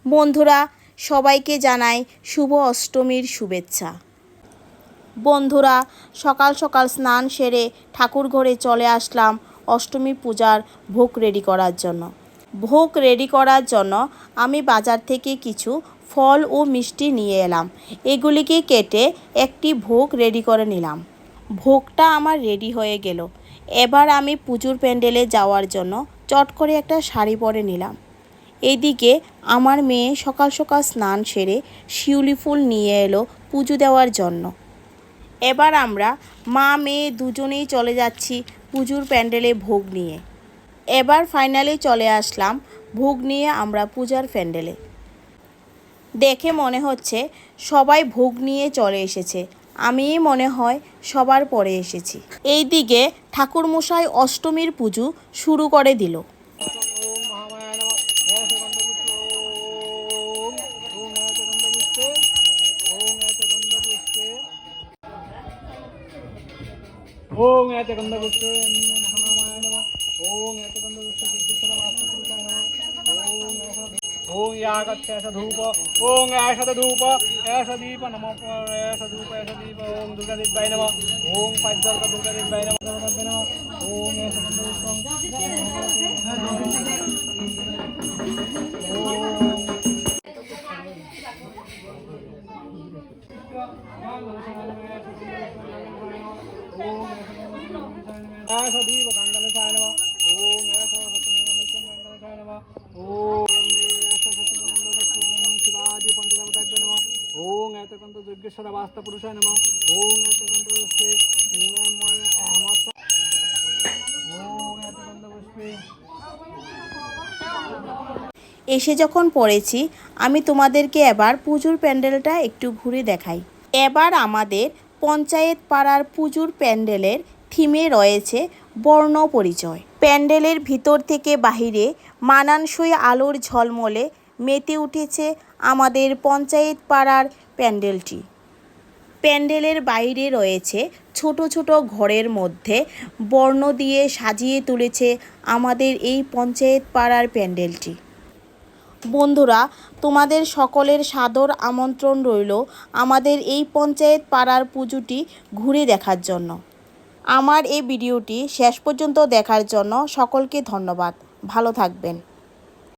বন্ধুরা, সবাইকে জানাই শুভ অষ্টমীর শুভেচ্ছা। বন্ধুরা, সকাল সকাল স্নান সেরে ঠাকুর ঘরে চলে আসলাম অষ্টমী পূজার ভোগ রেডি করার জন্য। ভোগ রেডি করার জন্য আমি বাজার থেকে কিছু ফল ও মিষ্টি নিয়ে এলাম। এগুলিকে কেটে একটি ভোগ রেডি করে নিলাম। ভোগটা আমার রেডি হয়ে গেল। এবার আমি পুজোর প্যান্ডেলে যাওয়ার জন্য চট করে একটা শাড়ি পরে নিলাম। এইদিকে আমার মেয়ে সকাল সকাল স্নান সেরে শিউলি ফুল নিয়ে এলো পুজো দেওয়ার জন্য। এবার আমরা মা মেয়ে দুজনেই চলে যাচ্ছি পুজোর প্যান্ডেলে ভোগ নিয়ে। এবার ফাইনালি চলে আসলাম ভোগ নিয়ে আমরা পূজার প্যান্ডেলে। দেখে মনে হচ্ছে সবাই ভোগ নিয়ে চলে এসেছে, আমিই মনে হয় সবার পরে এসেছি। এইদিকে ঠাকুরমশাই অষ্টমীর পুজো শুরু করে দিল। ओम ऐते गंधपुष्पे महामाय नमः। ओम ऐते गंधपुष्पे विद्युतरा वास्तुपुरुषाय नमः। ओम यागच्छ ऐसा धूप। ओम ऐसा धूप ऐसा दीप नमः। ऐसा धूप ऐसा दीप। ओम दुर्गा देवाय नमः। ओम पांचदल का दुर्गा देवाय नमः। ओम ऐसा धूप। ऐसा दीप गंगलसाय नमः। ओम ऐसा सत्यनारायण नमः। ओम ऐसा सत्यनारायण शिवाजी पंचदेवताभ्यो नमः। ओम ऐसा कंठ दुर्गेश्वर वास्तुपुरुषाय नमः। ओम ऐसा कंठ पुष्पे ओम ऐसा कंठ पुष्पे। এসে যখন পড়েছি আমি তোমাদেরকে এবার পুজোর প্যান্ডেলটা একটু ঘুরে দেখাই। এবার আমাদের পঞ্চায়েত পাড়ার পুজোর প্যান্ডেলের থিমে রয়েছে বর্ণ পরিচয়। প্যান্ডেলের ভিতর থেকে বাহিরে মানানসই আলোর ঝলমলে মেতে উঠেছে আমাদের পঞ্চায়েত পাড়ার প্যান্ডেলটি। প্যান্ডেলের বাইরে রয়েছে ছোট ছোট ঘরের মধ্যে বর্ণ দিয়ে সাজিয়ে তুলেছে আমাদের এই পঞ্চায়েত পাড়ার প্যান্ডেলটি। বন্ধুরা, তোমাদের সকলের সাদর আমন্ত্রণ রইল আমাদের এই পঞ্চায়েত পাড়ার পুজোটি ঘুরে দেখার জন্য। আমার এই ভিডিওটি শেষ পর্যন্ত দেখার জন্য সকলকে ধন্যবাদ। ভালো থাকবেন।